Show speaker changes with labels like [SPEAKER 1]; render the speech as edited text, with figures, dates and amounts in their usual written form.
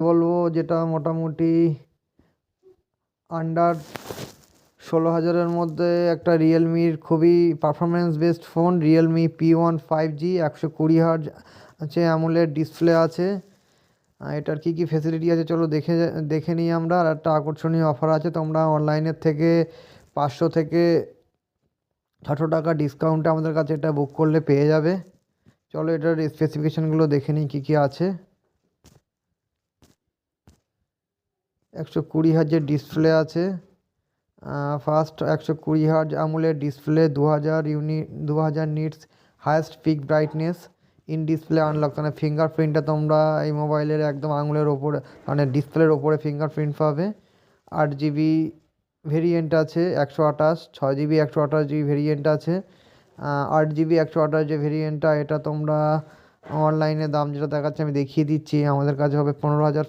[SPEAKER 1] বলবো যেটা মোটামুটি আন্ডার 16,000-এর মধ্যে একটা রিয়েলমির খুবই performance based phone, Realme P1 5G 120 hertz আছে, অ্যামোলেড ডিসপ্লে আছে। এটার কী কী ফেসিলিটি আছে চলো দেখে নিই আমরা। আর একটা আকর্ষণীয় অফার আছে, তোমরা অনলাইনের থেকে 500 থেকে 600 টাকা ডিসকাউন্টে আমাদের কাছে এটা বুক করলে পেয়ে যাবে। চলো এটার স্পেসিফিকেশানগুলো দেখে নিই কী কী আছে। 120 হার্জের ডিসপ্লে আছে। First 120 hertz AMOLED display, 2000 nits highest peak brightness, in display unlock, মানে ফিঙ্গারপ্রিন্টটা তোমরা এই মোবাইলের একদম আঙুলের ওপরে মানে ডিসপ্লের ওপরে ফিঙ্গারপ্রিন্ট পাবে। 8 GB ভেরিয়েন্ট আছে, 128, 6 GB 128 GB ভেরিয়েন্ট আছে। 8 GB 128 যে ভেরিয়েন্টটা, এটা তোমরা অনলাইনে দাম যেটা দেখাচ্ছে আমি দেখিয়ে দিচ্ছি, আমাদের কাছে হবে 15,000